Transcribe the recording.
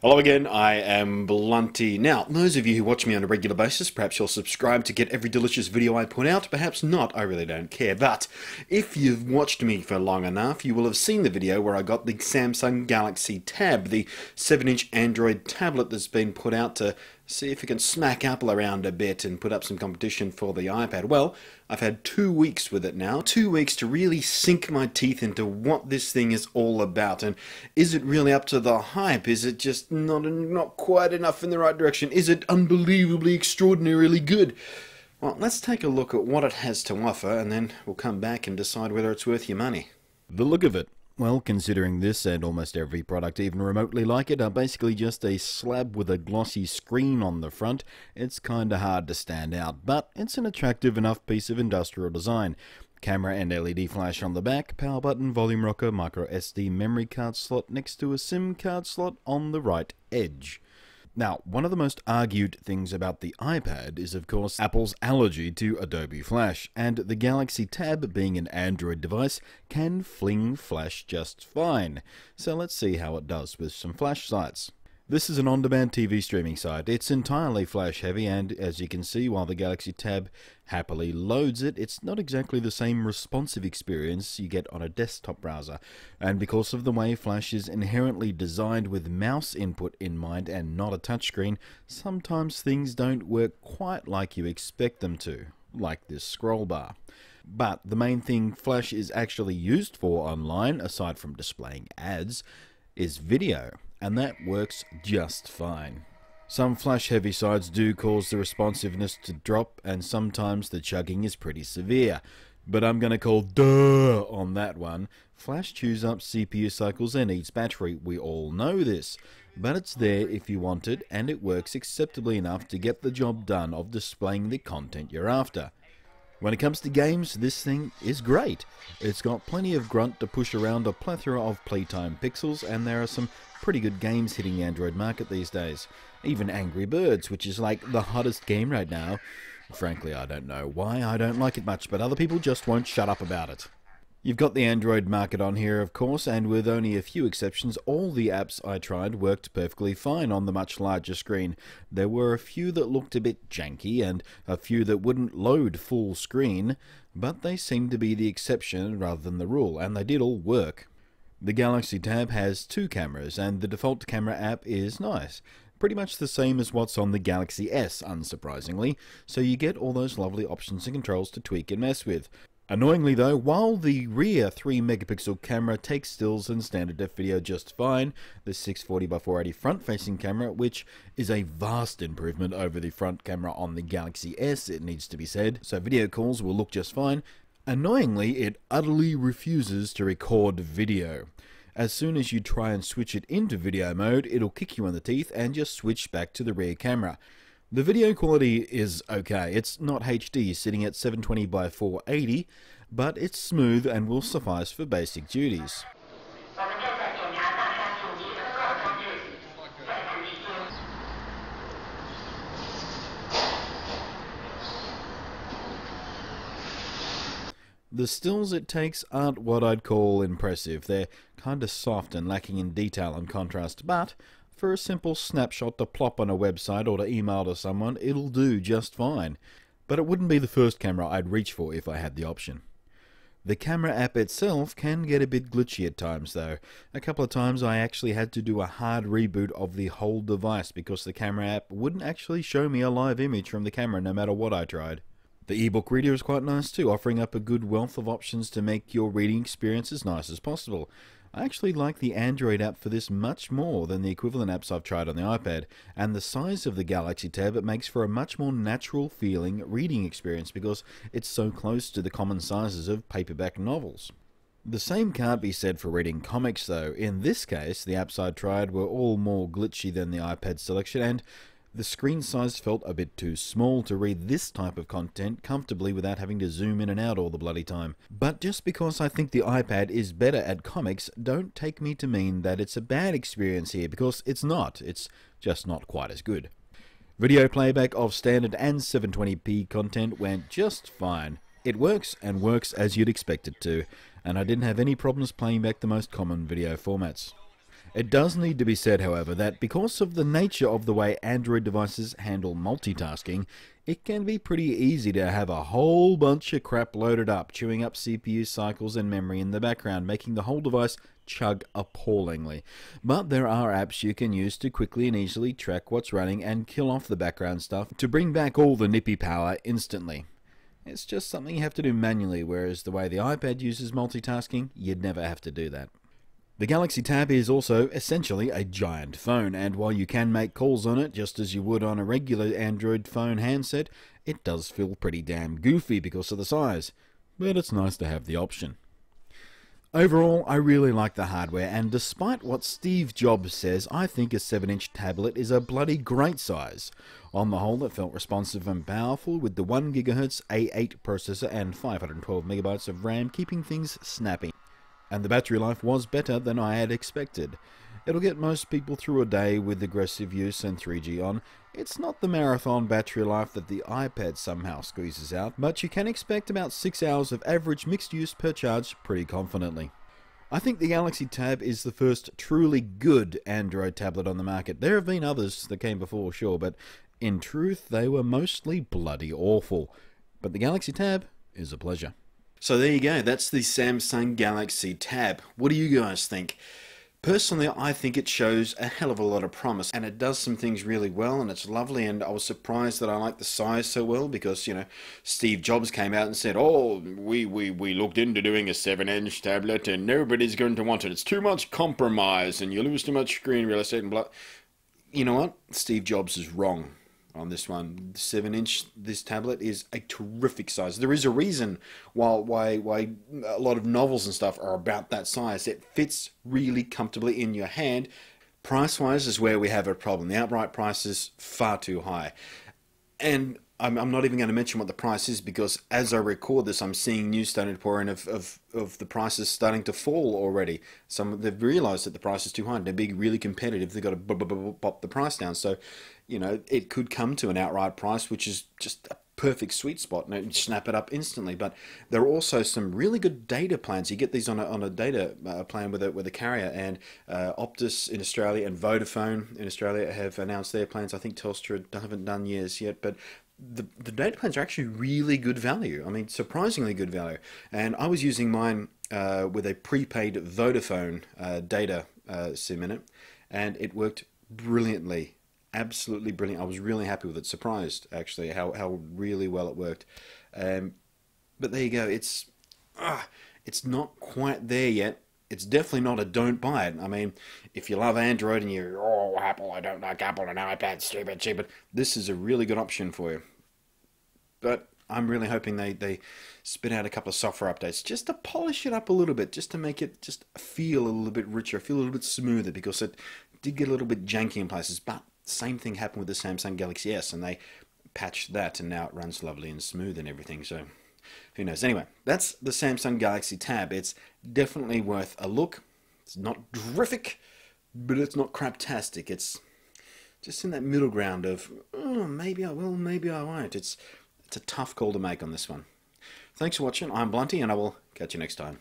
Hello again, I am Blunty. Now, those of you who watch me on a regular basis, perhaps you'll subscribe to get every delicious video I put out, perhaps not, I really don't care. But if you've watched me for long enough, you will have seen the video where I got the Samsung GalaxyTab, the 7-inch Android tablet that's been put out to see if it can smack Apple around a bit and put up some competition for the iPad. Well, I've had 2 weeks with it now. 2 weeks to really sink my teeth into what this thing is all about. And is it really up to the hype? Is it just not quite enough in the right direction? Is it unbelievably extraordinarily good? Well, let's take a look at what it has to offer, and then we'll come back and decide whether it's worth your money. The look of it. Well, considering this and almost every product even remotely like it are basically just a slab with a glossy screen on the front, it's kinda hard to stand out, but it's an attractive enough piece of industrial design. Camera and LED flash on the back, power button, volume rocker, microSD memory card slot next to a SIM card slot on the right edge. Now, one of the most argued things about the iPad is, of course, Apple's allergy to Adobe Flash, and the GalaxyTab, being an Android device, can fling Flash just fine. So let's see how it does with some Flash sites. This is an on-demand TV streaming site. It's entirely flash heavy, and as you can see, while the GalaxyTab happily loads it, it's not exactly the same responsive experience you get on a desktop browser. And because of the way Flash is inherently designed with mouse input in mind and not a touchscreen, sometimes things don't work quite like you expect them to, like this scroll bar. But the main thing Flash is actually used for online, aside from displaying ads, is video. And that works just fine. Some flash-heavy sites do cause the responsiveness to drop, and sometimes the chugging is pretty severe. But I'm gonna call duh on that one. Flash chews up CPU cycles and eats battery, we all know this. But it's there if you want it, and it works acceptably enough to get the job done of displaying the content you're after. When it comes to games, this thing is great. It's got plenty of grunt to push around a plethora of playtime pixels, and there are some pretty good games hitting the Android market these days. Even Angry Birds, which is like the hottest game right now. Frankly, I don't know why I don't like it much, but other people just won't shut up about it. You've got the Android market on here, of course, and with only a few exceptions, all the apps I tried worked perfectly fine on the much larger screen. There were a few that looked a bit janky, and a few that wouldn't load full screen, but they seemed to be the exception rather than the rule, and they did all work. The GalaxyTab has 2 cameras, and the default camera app is nice. Pretty much the same as what's on the Galaxy S, unsurprisingly, so you get all those lovely options and controls to tweak and mess with. Annoyingly though, while the rear 3-megapixel camera takes stills and standard def video just fine, the 640x480 front-facing camera, which is a vast improvement over the front camera on the Galaxy S, it needs to be said, so video calls will look just fine. Annoyingly, it utterly refuses to record video. As soon as you try and switch it into video mode, it'll kick you in the teeth and just switch back to the rear camera. The video quality is okay. It's not HD, sitting at 720x480, but it's smooth and will suffice for basic duties. The stills it takes aren't what I'd call impressive. They're kinda soft and lacking in detail and contrast, but for a simple snapshot to plop on a website or to email to someone, it'll do just fine. But it wouldn't be the first camera I'd reach for if I had the option. The camera app itself can get a bit glitchy at times though. A couple of times I actually had to do a hard reboot of the whole device because the camera app wouldn't actually show me a live image from the camera no matter what I tried. The ebook reader is quite nice too, offering up a good wealth of options to make your reading experience as nice as possible. I actually like the Android app for this much more than the equivalent apps I've tried on the iPad, and the size of the GalaxyTab it makes for a much more natural feeling reading experience because it's so close to the common sizes of paperback novels. The same can't be said for reading comics though. In this case, the apps I tried were all more glitchy than the iPad selection, and the screen size felt a bit too small to read this type of content comfortably without having to zoom in and out all the bloody time. But just because I think the iPad is better at comics, don't take me to mean that it's a bad experience here, because it's not. It's just not quite as good. Video playback of standard and 720p content went just fine. It works, and works as you'd expect it to, and I didn't have any problems playing back the most common video formats. It does need to be said, however, that because of the nature of the way Android devices handle multitasking, it can be pretty easy to have a whole bunch of crap loaded up, chewing up CPU cycles and memory in the background, making the whole device chug appallingly. But there are apps you can use to quickly and easily track what's running and kill off the background stuff to bring back all the nippy power instantly. It's just something you have to do manually, whereas the way the iPad uses multitasking, you'd never have to do that. The GalaxyTab is also essentially a giant phone, and while you can make calls on it just as you would on a regular Android phone handset, it does feel pretty damn goofy because of the size, but it's nice to have the option. Overall, I really like the hardware, and despite what Steve Jobs says, I think a 7-inch tablet is a bloody great size. On the whole, it felt responsive and powerful, with the 1 GHz A8 processor and 512MB of RAM keeping things snappy. And the battery life was better than I had expected. It'll get most people through a day with aggressive use and 3G on. It's not the marathon battery life that the iPad somehow squeezes out, but you can expect about 6 hours of average mixed use per charge pretty confidently. I think the GalaxyTab is the first truly good Android tablet on the market. There have been others that came before, sure, but in truth they were mostly bloody awful. But the GalaxyTab is a pleasure. So there you go, that's the Samsung GalaxyTab. What do you guys think? Personally, I think it shows a hell of a lot of promise, and it does some things really well, and it's lovely, and I was surprised that I like the size so well, because, you know, Steve Jobs came out and said, oh, we looked into doing a 7-inch tablet, and nobody's going to want it. It's too much compromise, and you lose too much screen real estate, and blah. You know what? Steve Jobs is wrong on this one. 7-inch, this tablet is a terrific size. There is a reason why a lot of novels and stuff are about that size. It fits really comfortably in your hand. Price-wise is where we have a problem. The outright price is far too high. And I'm not even going to mention what the price is, because as I record this, I'm seeing news starting to pour in of the prices starting to fall already. They've realised that the price is too high. They're being really competitive. They've got to pop the price down. So, you know, it could come to an outright price, which is just a perfect sweet spot, and snap it up instantly. But there are also some really good data plans. You get these on a data plan with a carrier, and Optus in Australia and Vodafone in Australia have announced their plans. I think Telstra haven't done theirs yet, but the data plans are actually really good value. I mean, surprisingly good value. And I was using mine with a prepaid Vodafone data SIM in it, and it worked brilliantly. Absolutely brilliant. I was really happy with it. Surprised, actually, how really well it worked. But there you go. It's not quite there yet. It's definitely not a don't buy it. I mean, if you love Android and you're, oh, Apple, I don't like Apple and iPad, stupid, this is a really good option for you. But I'm really hoping they spit out a couple of software updates just to polish it up a little bit, just to make it just feel a little bit richer, feel a little bit smoother, because it did get a little bit janky in places. But same thing happened with the Samsung Galaxy S, and they patched that, and now it runs lovely and smooth and everything. So who knows? Anyway, that's the Samsung GalaxyTab. It's definitely worth a look. It's not terrific, but it's not craptastic. It's just in that middle ground of, oh, maybe I will, maybe I won't. It's a tough call to make on this one. Thanks for watching. I'm Blunty, and I will catch you next time.